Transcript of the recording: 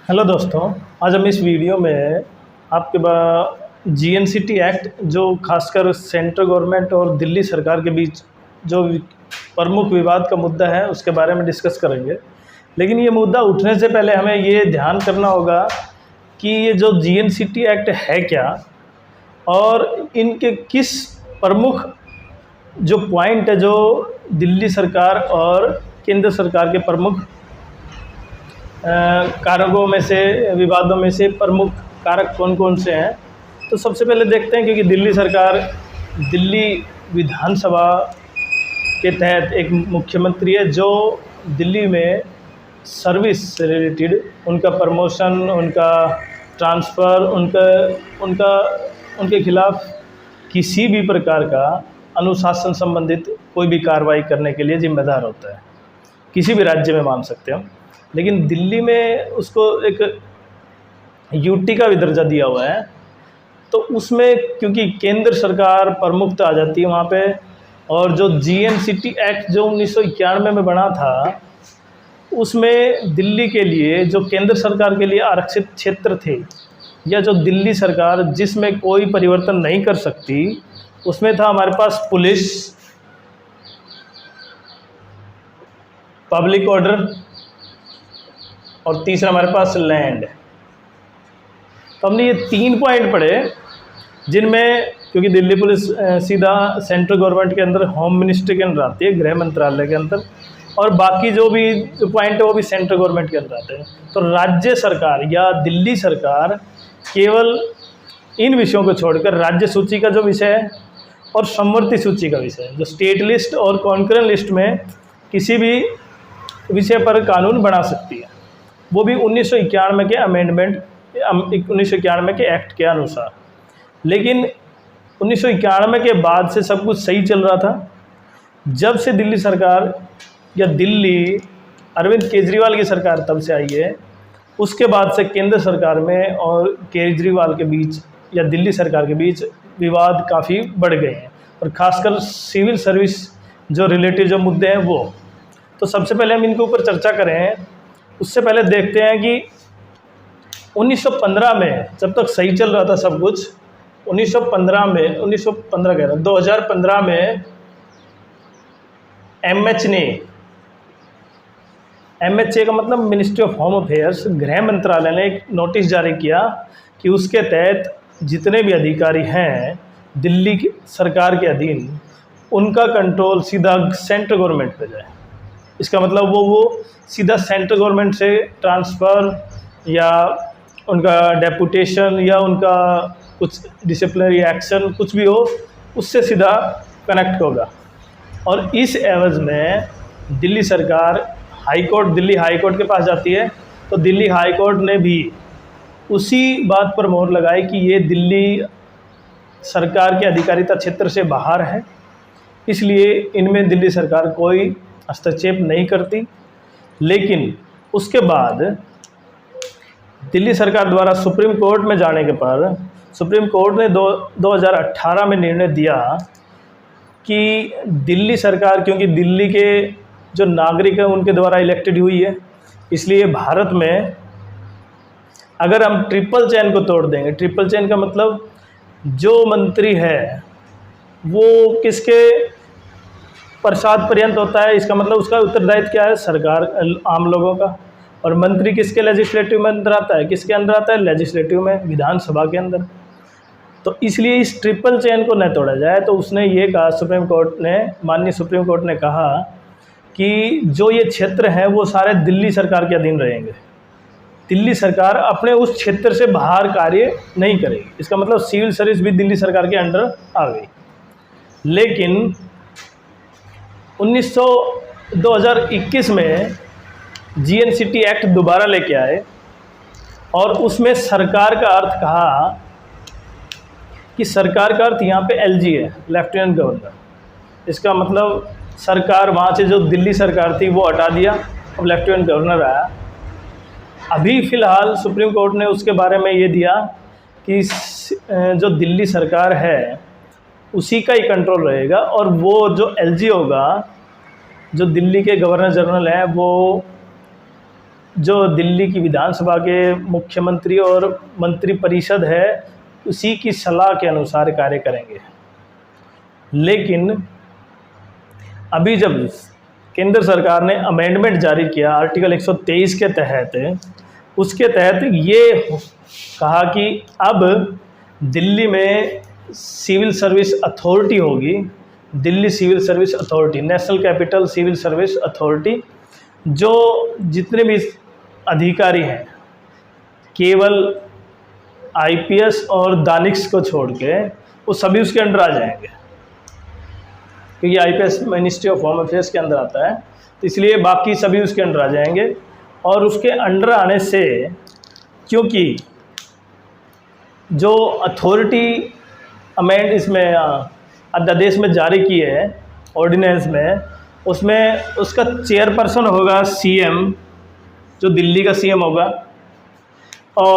Hello दोस्तों। आज हम इस वीडियो में आपके जीएनसीटी एक्ट जो खासकर सेंट्रल गवर्नमेंट और दिल्ली सरकार के बीच जो प्रमुख विवाद का मुद्दा है उसके बारे में डिस्कस करेंगे। लेकिन ये मुद्दा उठने से पहले हमें ये ध्यान करना होगा कि ये जो जीएनसीटी एक्ट है क्या और इनके किस प्रमुख जो पॉइंट है जो दिल्ली सरकार और केंद्र सरकार के प्रमुख कारकों में से विवादों में से प्रमुख कारक कौन कौन से हैं। तो सबसे पहले देखते हैं, क्योंकि दिल्ली सरकार दिल्ली विधानसभा के तहत एक मुख्यमंत्री है जो दिल्ली में सर्विस से रिलेटेड उनका प्रमोशन, उनका ट्रांसफ़र, उनके खिलाफ किसी भी प्रकार का अनुशासन संबंधित कोई भी कार्रवाई करने के लिए जिम्मेदार होता है। किसी भी राज्य में मान सकते हो, लेकिन दिल्ली में उसको एक यूटी का भी दर्जा दिया हुआ है। तो उसमें क्योंकि केंद्र सरकार प्रमुखता आ जाती है वहाँ पे, और जो जीएनसीटी एक्ट जो 1991 में बना था उसमें दिल्ली के लिए जो केंद्र सरकार के लिए आरक्षित क्षेत्र थे या जो दिल्ली सरकार जिसमें कोई परिवर्तन नहीं कर सकती, उसमें था हमारे पास पुलिस, पब्लिक ऑर्डर और तीसरा हमारे पास लैंड। तो हमने ये 3 पॉइंट पढ़े जिनमें, क्योंकि दिल्ली पुलिस सीधा सेंट्रल गवर्नमेंट के अंदर होम मिनिस्ट्री के अंदर आती है, गृह मंत्रालय के अंदर, और बाकी जो भी पॉइंट है वो भी सेंट्रल गवर्नमेंट के अंदर आते हैं। तो राज्य सरकार या दिल्ली सरकार केवल इन विषयों को छोड़कर राज्य सूची का जो विषय है और समवर्ती सूची का विषय है, जो स्टेट लिस्ट और कॉन्करेंट लिस्ट में किसी भी विषय पर कानून बना सकती है, वो भी 1991 के अमेंडमेंट 1991 के एक्ट के अनुसार। लेकिन 1991 के बाद से सब कुछ सही चल रहा था। जब से दिल्ली सरकार या दिल्ली अरविंद केजरीवाल की सरकार तब से आई है, उसके बाद से केंद्र सरकार में और केजरीवाल के बीच या दिल्ली सरकार के बीच विवाद काफ़ी बढ़ गए हैं, और ख़ासकर सिविल सर्विस जो रिलेटेड जो मुद्दे हैं वो। तो सबसे पहले हम इनके ऊपर चर्चा करें, उससे पहले देखते हैं कि 1915 में जब तक सही चल रहा था सब कुछ, 2015 में एमएचए का मतलब मिनिस्ट्री ऑफ होम अफेयर्स, गृह मंत्रालय ने एक नोटिस जारी किया कि उसके तहत जितने भी अधिकारी हैं दिल्ली की सरकार के अधीन, उनका कंट्रोल सीधा सेंट्रल गवर्नमेंट पे जाए। इसका मतलब वो सीधा सेंट्रल गवर्नमेंट से ट्रांसफ़र या उनका डेपुटेशन या उनका कुछ डिसिप्लिनरी एक्शन कुछ भी हो, उससे सीधा कनेक्ट होगा। और इस एवज़ में दिल्ली सरकार दिल्ली हाई कोर्ट के पास जाती है। तो दिल्ली हाई कोर्ट ने भी उसी बात पर मोहर लगाई कि ये दिल्ली सरकार के अधिकारिता क्षेत्र से बाहर है, इसलिए इनमें दिल्ली सरकार कोई हस्तक्षेप नहीं करती। लेकिन उसके बाद दिल्ली सरकार द्वारा सुप्रीम कोर्ट में जाने के पर सुप्रीम कोर्ट ने 2018 में निर्णय दिया कि दिल्ली सरकार, क्योंकि दिल्ली के जो नागरिक हैं उनके द्वारा इलेक्टेड हुई है, इसलिए भारत में अगर हम ट्रिपल चेन को तोड़ देंगे, ट्रिपल चेन का मतलब जो मंत्री है वो किसके प्रसाद पर्यंत होता है, इसका मतलब उसका उत्तरदायित्व क्या है, सरकार आम लोगों का। और मंत्री किसके लेजिस्लेटिव में अंदर आता है, किसके अंदर आता है, लेजिस्लेटिव में, विधानसभा के अंदर। तो इसलिए इस ट्रिपल चेन को न तोड़ा जाए। तो उसने ये कहा, माननीय सुप्रीम कोर्ट ने कहा कि जो ये क्षेत्र हैं वो सारे दिल्ली सरकार के अधीन रहेंगे, दिल्ली सरकार अपने उस क्षेत्र से बाहर कार्य नहीं करेगी। इसका मतलब सिविल सर्विस भी दिल्ली सरकार के अंडर आ गई। लेकिन 2021 में जीएनसीटी एक्ट दोबारा लेके आए और उसमें सरकार का अर्थ कहा कि सरकार का अर्थ यहाँ पे एलजी है, लेफ्टिनेंट गवर्नर। इसका मतलब सरकार वहाँ से जो दिल्ली सरकार थी वो हटा दिया, अब लेफ्टिनेंट गवर्नर आया। अभी फ़िलहाल सुप्रीम कोर्ट ने उसके बारे में ये दिया कि जो दिल्ली सरकार है उसी का ही कंट्रोल रहेगा, और वो जो एलजी होगा, जो दिल्ली के गवर्नर जनरल हैं, वो जो दिल्ली की विधानसभा के मुख्यमंत्री और मंत्रिपरिषद है उसी की सलाह के अनुसार कार्य करेंगे। लेकिन अभी जब केंद्र सरकार ने अमेंडमेंट जारी किया आर्टिकल 123 के तहत, उसके तहत ये कहा कि अब दिल्ली में सिविल सर्विस अथॉरिटी होगी, Delhi civil service authority, national capital civil service authority, जो जितने भी अधिकारी हैं केवल आईपीएस और दानिश को छोड़ के वो सभी उसके अंडर आ जाएंगे, क्योंकि IPS ministry of home affairs के अंदर आता है, तो इसलिए बाकी सभी उसके अंडर आ जाएंगे। और उसके अंडर आने से, क्योंकि जो अथॉरिटी अमेंड इसमें अध्यादेश में जारी की है ऑर्डिनेंस में, उसमें उसका चेयरपर्सन होगा सीएम, जो दिल्ली का सीएम होगा,